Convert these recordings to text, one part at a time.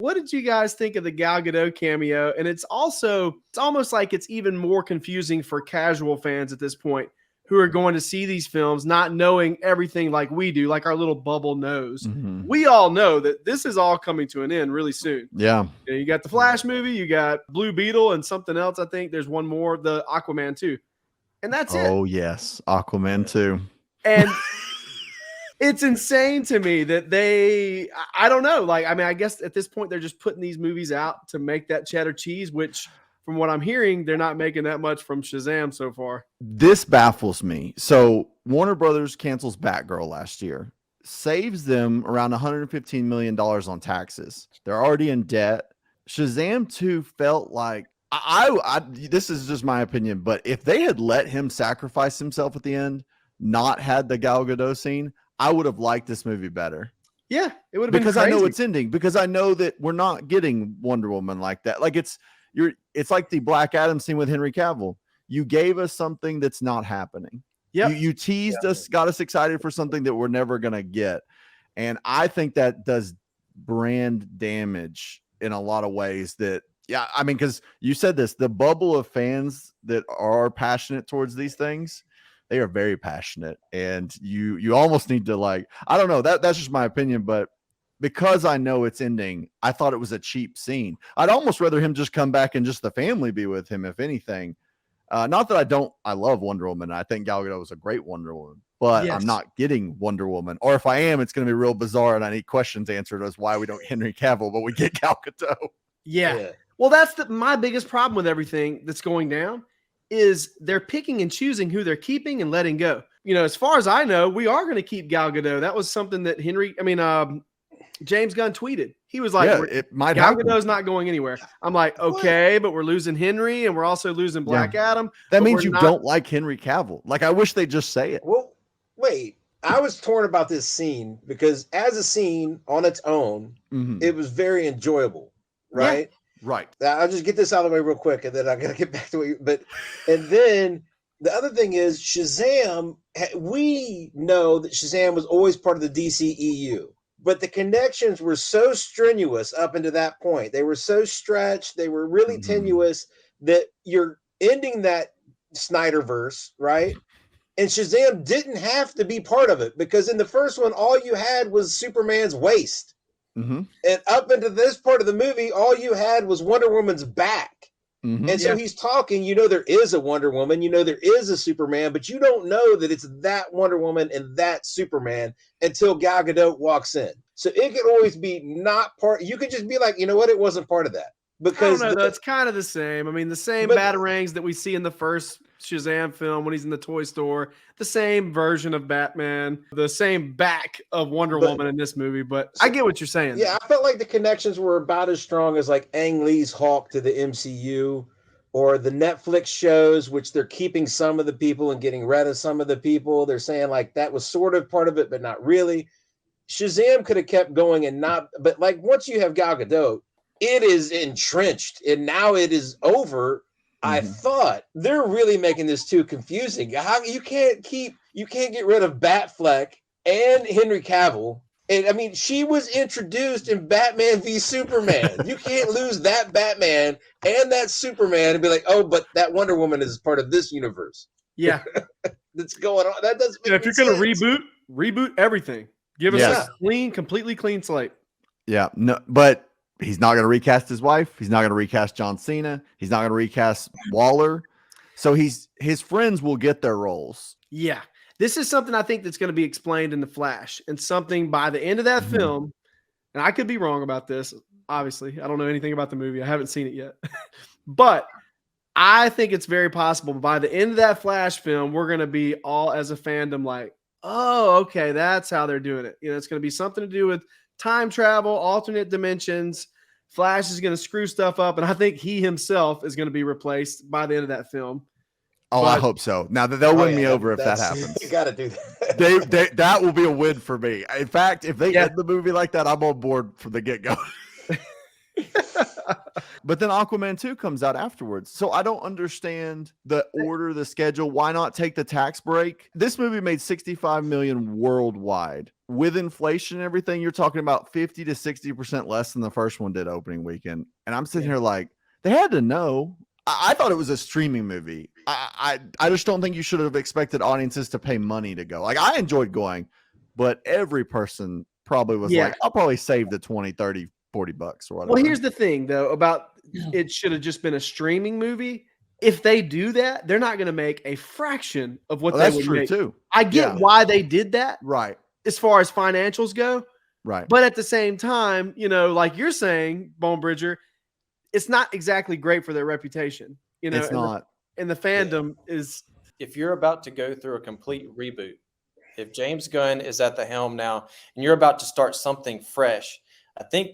what did you guys think of the Gal Gadot cameo? And it's almost like it's even more confusing for casual fans at this point who are going to see these films not knowing everything like we do, like our little bubble knows. Mm-hmm. We all know that this is all coming to an end really soon. Yeah. You got the Flash movie, you got Blue Beetle and something else. I think there's one more, the Aquaman 2. And that's it. Oh, yes. Aquaman 2. And it's insane to me that I don't know. Like, I mean, I guess at this point, they're just putting these movies out to make that cheddar cheese, which from what I'm hearing, they're not making that much from Shazam so far. This baffles me. So Warner Brothers cancels Batgirl last year, saves them around $115 million on taxes. They're already in debt. Shazam 2 felt like, this is just my opinion, but if they had let him sacrifice himself at the end, not had the Gal Gadot scene, I would have liked this movie better. Yeah, it would have been because crazy. I know it's ending, because I know that we're not getting Wonder Woman like that. Like it's like the Black Adam scene with Henry Cavill. You gave us something that's not happening. Yeah, you teased us, got us excited for something that we're never gonna get, and I think that does brand damage in a lot of ways. That I mean, because you said this, the bubble of fans that are passionate towards these things. They are very passionate, and you almost need to, like, I don't know, that's just my opinion, but because I know it's ending, I thought it was a cheap scene. I'd almost rather him just come back and just the family be with him, if anything. Not that I love Wonder Woman. I think Gal Gadot was a great Wonder Woman, but yes. I'm not getting Wonder Woman. Or if I am, it's going to be real bizarre, and I need questions answered as why we don't Henry Cavill, but we get Gal Gadot. Yeah. Well, that's my biggest problem with everything that's going down. Is they're picking and choosing who they're keeping and letting go. You know, as far as I know, we are going to keep Gal Gadot. That was something that James Gunn tweeted. He was like, it might Gal happen. Gadot's not going anywhere. I'm like, okay, but we're losing Henry and we're also losing Black Adam. That means you don't like Henry Cavill. Like, I wish they'd just say it. Well, wait. I was torn about this scene because as a scene on its own, it was very enjoyable, right? Yeah. Right. I'll just get this out of the way real quick, and then I got to get back to it. And then the other thing is Shazam. We know that Shazam was always part of the DCEU, but the connections were so strenuous up until that point. They were so stretched. They were really tenuous that you're ending that Snyderverse, right? And Shazam didn't have to be part of it because in the first one, all you had was Superman's waist. And up into this part of the movie, all you had was Wonder Woman's back. And so he's talking, you know, there is a Wonder Woman, you know, there is a Superman, but you don't know that it's that Wonder Woman and that Superman until Gal Gadot walks in. So it could always be not part. You could just be like, you know what? It wasn't part of that. Because I don't know, it's kind of the same. I mean, the same batarangs that we see in the first Shazam film when he's in the toy store, the same version of Batman, the same back of Wonder Woman in this movie. But I get what you're saying. Yeah, I felt like the connections were about as strong as like Ang Lee's Hulk to the MCU or the Netflix shows, which they're keeping some of the people and getting rid of some of the people. They're saying like that was sort of part of it, but not really. Shazam could have kept going and not, but like once you have Gal Gadot, it is entrenched and now it is over. I thought they're really making this too confusing. How you can't get rid of Batfleck and Henry Cavill. And I mean, she was introduced in Batman v Superman. You can't lose that Batman and that Superman and be like, oh, but that Wonder Woman is part of this universe. Yeah. That's going on. That doesn't make if you're going to reboot everything. Give us a completely clean slate. Yeah. No, but he's not going to recast his wife. He's not going to recast John Cena. He's not going to recast Waller. So his friends will get their roles. Yeah. This is something I think that's going to be explained in The Flash, and something by the end of that film, and I could be wrong about this, obviously. I don't know anything about the movie. I haven't seen it yet. But I think it's very possible by the end of that Flash film, we're going to be all as a fandom like, oh, okay, that's how they're doing it. You know, it's going to be something to do with time travel, alternate dimensions. Flash is going to screw stuff up, and I think he himself is going to be replaced by the end of that film. Oh, I hope so. Now they'll win me over if that happens. You got to do that. That will be a win for me. In fact, if they end the movie like that, I'm on board from the get-go. But then Aquaman 2 comes out afterwards. So I don't understand the order, the schedule. Why not take the tax break? This movie made $65 million worldwide. With inflation and everything, you're talking about 50 to 60% less than the first one did opening weekend. And I'm sitting here like, they had to know. I thought it was a streaming movie. I just don't think you should have expected audiences to pay money to go. Like, I enjoyed going, but every person probably was like, I'll probably save the 20, 30, $40 or whatever. Well, here's the thing, though, about it should have just been a streaming movie. If they do that, they're not going to make a fraction of what they would make. Too. I get why they did that, right? As far as financials go, right? But at the same time, you know, like you're saying, BoneBridger, it's not exactly great for their reputation. You know, it's not. And the fandom is. If you're about to go through a complete reboot, if James Gunn is at the helm now, and you're about to start something fresh, I think.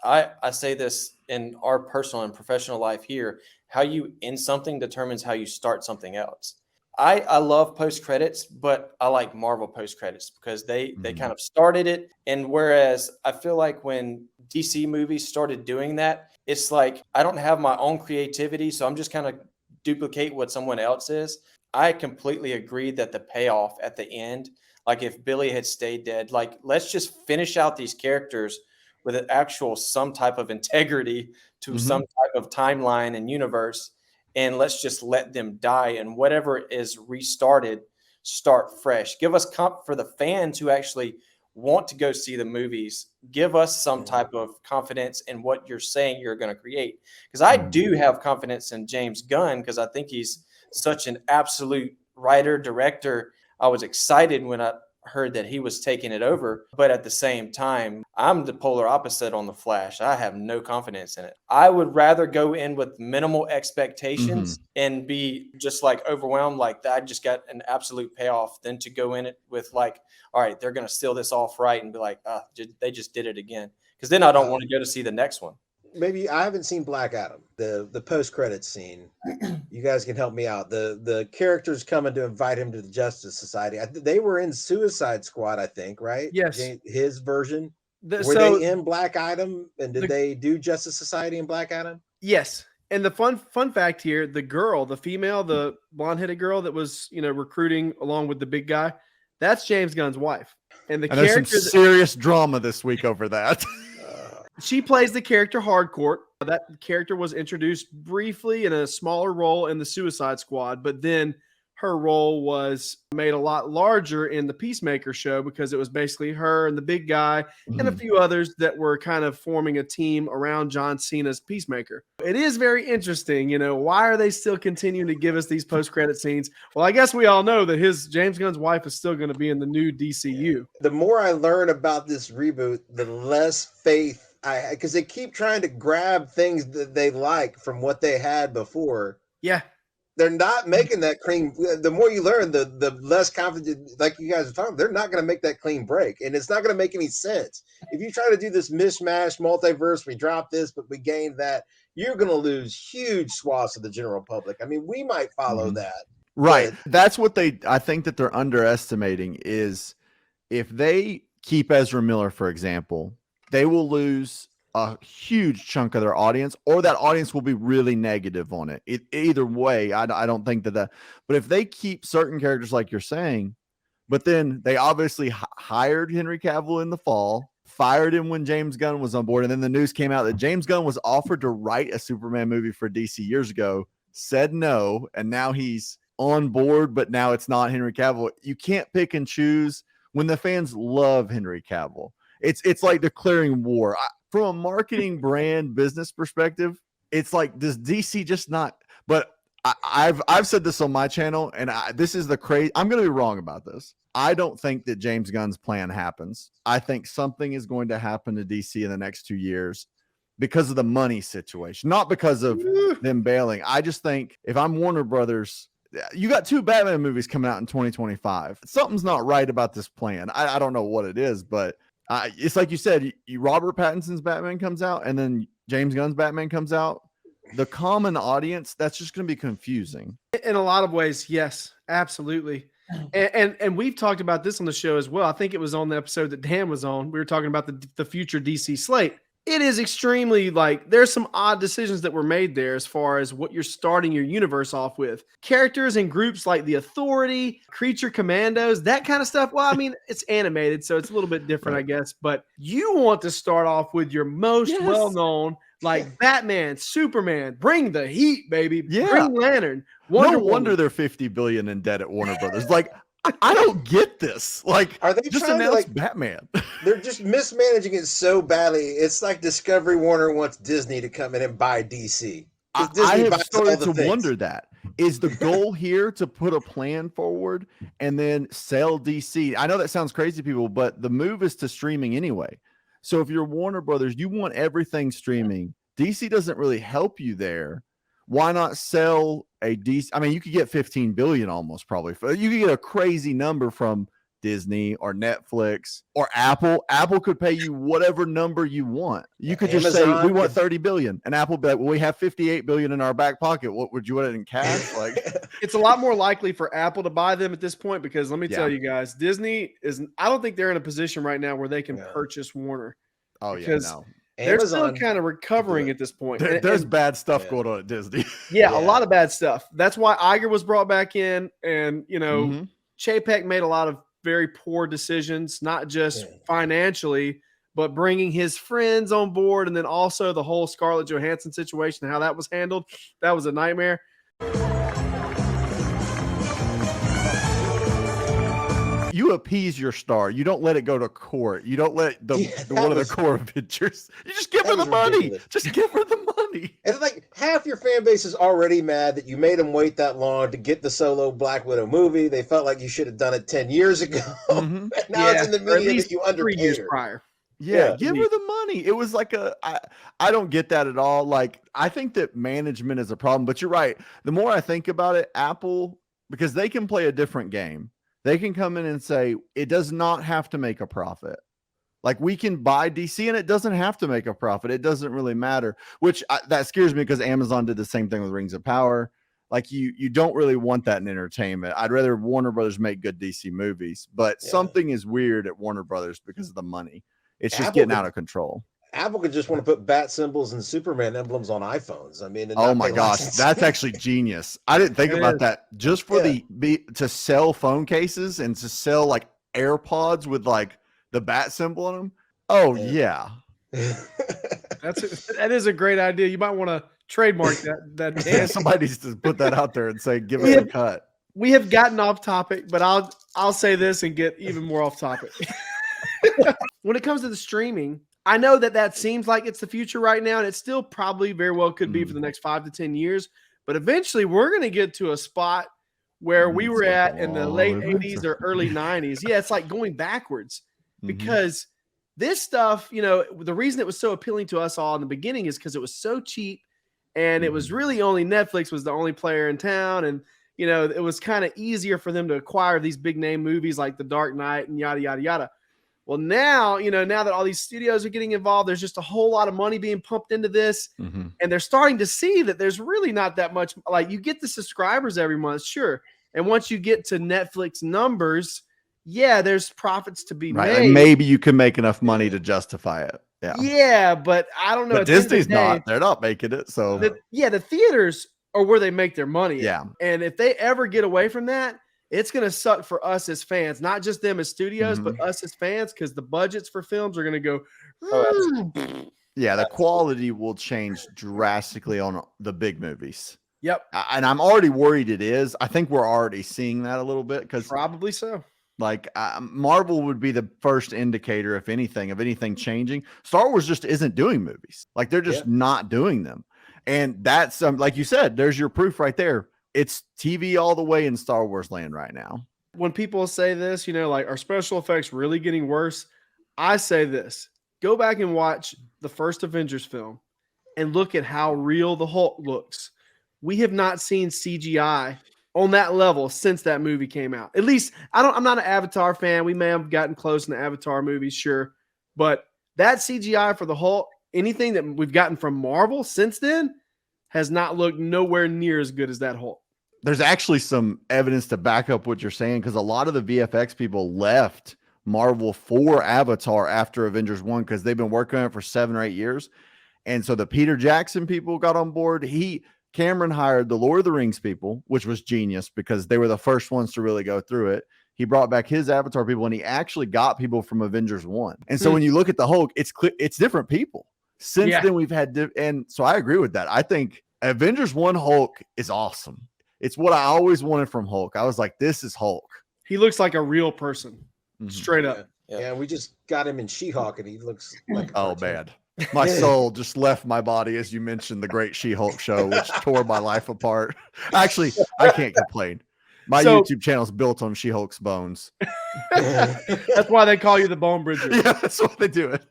I say this in our personal and professional life here, how you end something determines how you start something else. I love post credits, but I like Marvel post credits because they kind of started it. And whereas I feel like when DC movies started doing that, it's like I don't have my own creativity, so I'm just kind of duplicate what someone else is. I completely agree that the payoff at the end, like if Billy had stayed dead, like let's just finish out these characters with an actual some type of integrity to some type of timeline and universe, and let's just let them die, and whatever is restarted, start fresh. Give us for the fans who actually want to go see the movies, give us some type of confidence in what you're saying you're going to create. Because I do have confidence in James Gunn because I think he's such an absolute writer, director. I was excited when I heard that he was taking it over, but at the same time, I'm the polar opposite on the Flash. I have no confidence in it. I would rather go in with minimal expectations and be just like overwhelmed, like I just got an absolute payoff, than to go in it with like, all right, they're going to steal this off right and be like, they just did it again. Because then I don't want to go to see the next one. Maybe I haven't seen Black Adam, the post-credits scene. You guys can help me out. The characters coming to invite him to the Justice Society. They were in Suicide Squad, I think, right? Yes. His version. Were they in Black Adam? And did they do Justice Society in Black Adam? Yes. And the fun fact here, the girl, the female, the blonde-headed girl that was, you know, recruiting along with the big guy, that's James Gunn's wife. And there's some serious drama this week over that. She plays the character Hardcourt. That character was introduced briefly in a smaller role in the Suicide Squad, but then her role was made a lot larger in the Peacemaker show because it was basically her and the big guy and a few others that were kind of forming a team around John Cena's Peacemaker. It is very interesting, you know, why are they still continuing to give us these post-credit scenes? Well, I guess we all know that James Gunn's wife is still going to be in the new DCU. The more I learn about this reboot, the less faith because they keep trying to grab things that they like from what they had before. Yeah. They're not making that clean. The more you learn, the less confident, like you guys are talking, they're not going to make that clean break. And it's not going to make any sense. If you try to do this mishmash multiverse, we drop this, but we gain that, you're going to lose huge swaths of the general public. I mean, we might follow that. Right. That's what I think that they're underestimating is if they keep Ezra Miller, for example, they will lose a huge chunk of their audience, or that audience will be really negative on it. Either way, I don't think that. But if they keep certain characters like you're saying, but then they obviously hired Henry Cavill in the fall, fired him when James Gunn was on board, and then the news came out that James Gunn was offered to write a Superman movie for DC years ago, said no, and now he's on board, but now it's not Henry Cavill. You can't pick and choose when the fans love Henry Cavill. It's like declaring war. From a marketing brand business perspective, it's like, does DC just not? But I've said this on my channel, and this is the crazy. I'm going to be wrong about this. I don't think that James Gunn's plan happens. I think something is going to happen to DC in the next 2 years because of the money situation, not because of them bailing. I just think if I'm Warner Brothers, you got 2 Batman movies coming out in 2025. Something's not right about this plan. I don't know what it is, but it's like you said, Robert Pattinson's Batman comes out and then James Gunn's Batman comes out. The common audience, that's just going to be confusing. In a lot of ways, yes, absolutely. And we've talked about this on the show as well. I think it was on the episode that Dan was on. We were talking about the future DC slate. it is extremely like there's some odd decisions that were made there as far as what you're starting your universe off with. Characters and groups like the Authority, Creature Commandos, that kind of stuff. Well, I mean, it's animated, so it's a little bit different, I guess. But you want to start off with your most well-known, like Batman, Superman, bring the heat, baby. Green Lantern. No wonder they're $50 billion in debt at Warner Brothers. Like, I don't get this. Like, are they just trying to announce Batman? They're just mismanaging it so badly. It's like Discovery Warner wants Disney to come in and buy DC. I have started to wonder that. Is the goal here to put a plan forward and then sell DC? I know that sounds crazy to people, but the move is to streaming anyway. So if you're Warner Brothers, you want everything streaming. DC doesn't really help you there. Why not sell a DC? I mean, you could get 15 billion almost probably. You could get a crazy number from Disney or Netflix or Apple. Apple could pay you whatever number you want. You could just say, we want 30 billion. And Apple would be like, well, we have 58 billion in our back pocket. What would you want it in cash? Like, it's a lot more likely for Apple to buy them at this point, because let me tell you guys, Disney is, I don't think they're in a position right now where they can purchase Warner. Oh, yeah, no. They're still kind of recovering at this point. There's bad stuff going on at Disney. Yeah, a lot of bad stuff. That's why Iger was brought back in, and Chapek made a lot of very poor decisions, not just financially, but bringing his friends on board, and then also the whole Scarlett Johansson situation, how that was handled. That was a nightmare. You appease your star. You don't let it go to court. You don't let one of the core Avengers. You just give her the money. Ridiculous. Just give her the money. And like half your fan base is already mad that you made them wait that long to get the solo Black Widow movie. They felt like you should have done it 10 years ago. Mm-hmm. Now it's in the media that you underpaid 3 years prior. Yeah, give her the money. It was like I don't get that at all. Like, I think that management is a problem, but you're right. The more I think about it, Apple, because they can play a different game. They can come in and say, it does not have to make a profit. Like, we can buy DC and it doesn't have to make a profit. It doesn't really matter, which that scares me, because Amazon did the same thing with Rings of Power. Like, you don't really want that in entertainment. I'd rather Warner Brothers make good DC movies, but something is weird at Warner Brothers because of the money. It's just getting out of control. Apple could just want to put bat symbols and Superman emblems on iPhones. I mean, oh my gosh, that's actually genius. I didn't think about that. Just for to sell phone cases and to sell like AirPods with like the bat symbol on them. Oh yeah. That is a great idea. You might want to trademark that. Yeah, somebody needs to put that out there and say, give us a cut. We have gotten off topic, but I'll say this and get even more off topic. When it comes to the streaming, I know that seems like it's the future right now, and it still probably very well could be for the next 5 to 10 years. But eventually, we're going to get to a spot where we were at in the late 80s or early 90s. Yeah, it's like going backwards, because this stuff, the reason it was so appealing to us all in the beginning is because it was so cheap, and it was really only Netflix was the only player in town, and it was kind of easier for them to acquire these big name movies like The Dark Knight and yada yada yada. Well, now, now that all these studios are getting involved, there's just a whole lot of money being pumped into this. And they're starting to see that there's really not that much. Like, you get the subscribers every month, sure. And once you get to Netflix numbers, there's profits to be made. And maybe you can make enough money to justify it. Yeah, but I don't know. But Disney's not. They're not making it. So the theaters are where they make their money. Yeah. And if they ever get away from that, it's going to suck for us as fans, not just them as studios, but us as fans, because the budgets for films are going to go. Yeah, the quality will change drastically on the big movies. Yep. And I'm already worried it is. I think we're already seeing that a little bit, because probably so. Like, Marvel would be the first indicator, if anything, of anything changing. Star Wars just isn't doing movies. Like, they're just not doing them. And that's, like you said, there's your proof right there. It's TV all the way in Star Wars land right now. When people say this, like, are special effects really getting worse? I say this. Go back and watch the first Avengers film and look at how real the Hulk looks. We have not seen CGI on that level since that movie came out. At least, I'm not an Avatar fan. We may have gotten close in the Avatar movies, sure. But that CGI for the Hulk, anything that we've gotten from Marvel since then, has not looked nowhere near as good as that Hulk. There's actually some evidence to back up what you're saying, because a lot of the VFX people left Marvel for Avatar after Avengers 1 because they've been working on it for 7 or 8 years. And so the Peter Jackson people got on board. Cameron hired the Lord of the Rings people, which was genius because they were the first ones to really go through it. He brought back his Avatar people, and he actually got people from Avengers 1. And so when you look at the Hulk, it's different people. Since then, we've had and so I agree with that. I think Avengers 1 Hulk is awesome. It's what I always wanted from Hulk. I was like, this is Hulk. He looks like a real person, straight up. Yeah, we just got him in She-Hulk, and he looks like oh, bad. My soul just left my body as you mentioned the great She-Hulk show, which tore my life apart. Actually, I can't complain. My YouTube channel is built on She-Hulk's bones. That's why they call you the BoneBridger. Yeah, that's why they do it.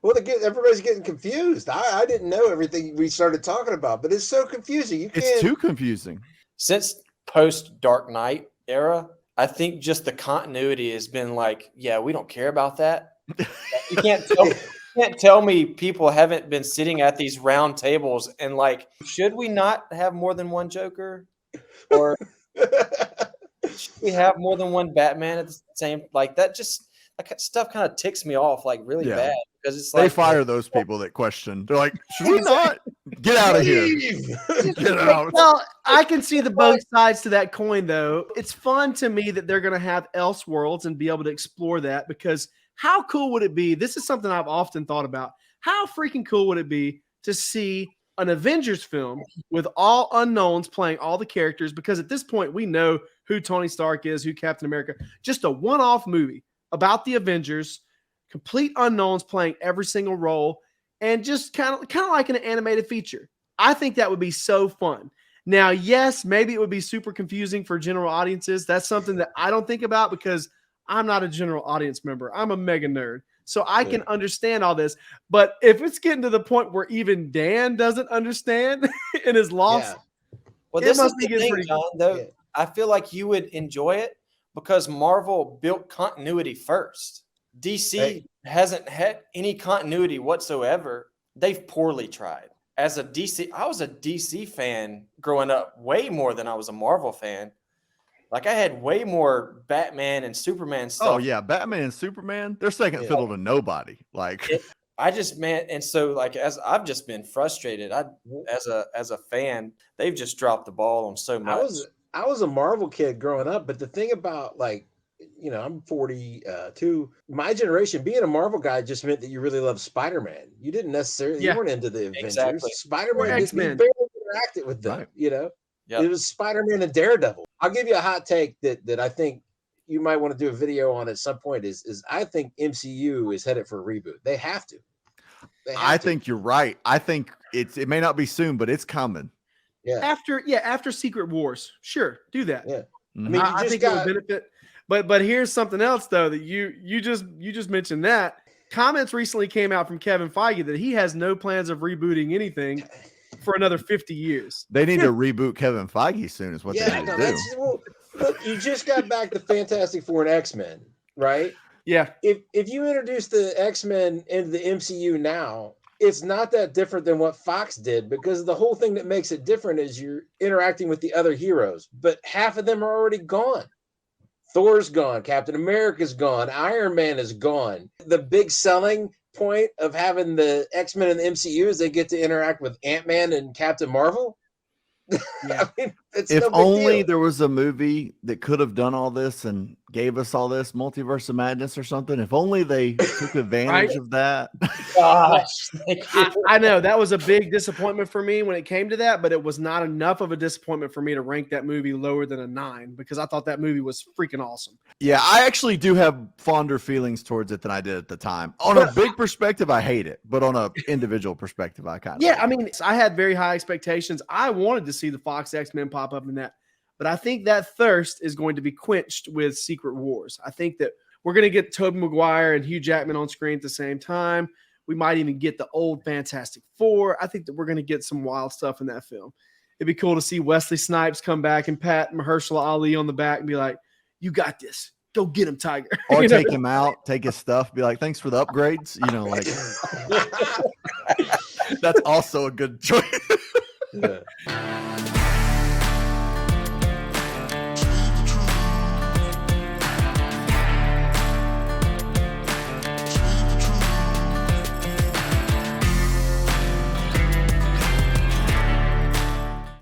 Well, everybody's getting confused. I didn't know everything we started talking about, but it's so confusing. It's too confusing. Since post Dark Knight era, I think just the continuity has been like, yeah, we don't care about that. You can't tell me people haven't been sitting at these round tables and like, should we not have more than one Joker? Or should we have more than one Batman at the same? Like that just that stuff kind of ticks me off like really bad because it's like they fire those people that question. They're like, should we not get out of here? Get out. Well, I can see the both sides to that coin though. It's fun to me that they're going to have Elseworlds and be able to explore that because how cool would it be? This is something I've often thought about. How freaking cool would it be to see an Avengers film with all unknowns playing all the characters? Because at this point, we know who Tony Stark is, who Captain America, just a one-off movie about the Avengers, complete unknowns playing every single role, and just kind of like an animated feature. I think that would be so fun. Now, yes, maybe it would be super confusing for general audiences. That's something that I don't think about because I'm not a general audience member. I'm a mega nerd. So I can understand all this. But if it's getting to the point where even Dan doesn't understand and is lost, well, this must be getting pretty John, though. I feel like you would enjoy it because Marvel built continuity first. DC hasn't had any continuity whatsoever. They've poorly tried. As a DC, I was a DC fan growing up way more than I was a Marvel fan. Like I had way more Batman and Superman stuff. Oh yeah, Batman and Superman, they're second fiddle to nobody. Like and so like as I've just been frustrated. As a fan, they've just dropped the ball on so much. I was a Marvel kid growing up, but the thing about like, you know, I'm 42. My generation, being a Marvel guy just meant that you really loved Spider-Man. You didn't necessarily you weren't into the Avengers. Exactly. Spider-Man, you barely interacted with them, you know. Yep. It was Spider-Man and Daredevil. I'll give you a hot take that I think you might want to do a video on at some point is I think MCU is headed for a reboot. They have to. I think you're right. I think it may not be soon, but it's coming. Yeah. After Secret Wars. Sure, do that. Yeah. Mm-hmm. I mean, I think it would benefit. But here's something else though that you just mentioned that. Comments recently came out from Kevin Feige that he has no plans of rebooting anything for another 50 years. They need to reboot Kevin Feige soon is what they need to do. Look, you just got back to Fantastic Four and X-Men, right? Yeah. If you introduce the X-Men into the MCU now, it's not that different than what Fox did because the whole thing that makes it different is you're interacting with the other heroes, but half of them are already gone. Thor's gone, Captain America's gone, Iron Man is gone. The big selling point of having the X-Men in the MCU is they get to interact with Ant-Man and Captain Marvel. Yeah. I mean, if only there was a movie that could have done all this and gave us all this Multiverse of Madness or something. If only they took advantage of that. Gosh, I know that was a big disappointment for me when it came to that, but it was not enough of a disappointment for me to rank that movie lower than a 9 because I thought that movie was freaking awesome. Yeah, I actually do have fonder feelings towards it than I did at the time. On a big perspective, I hate it, but on an individual perspective, I kind of I mean, I had very high expectations. I wanted to see the Fox X-Men pop up in that, but I think that thirst is going to be quenched with Secret Wars. I think that we're going to get Tobey Maguire and Hugh Jackman on screen at the same time. We might even get the old Fantastic Four. I think that we're going to get some wild stuff in that film. It'd be cool to see Wesley Snipes come back and pat Mahershala Ali on the back and be like, "You got this. Go get him, Tiger." Or take him out, take his stuff, be like, "Thanks for the upgrades." You know, like that's also a good choice. Yeah.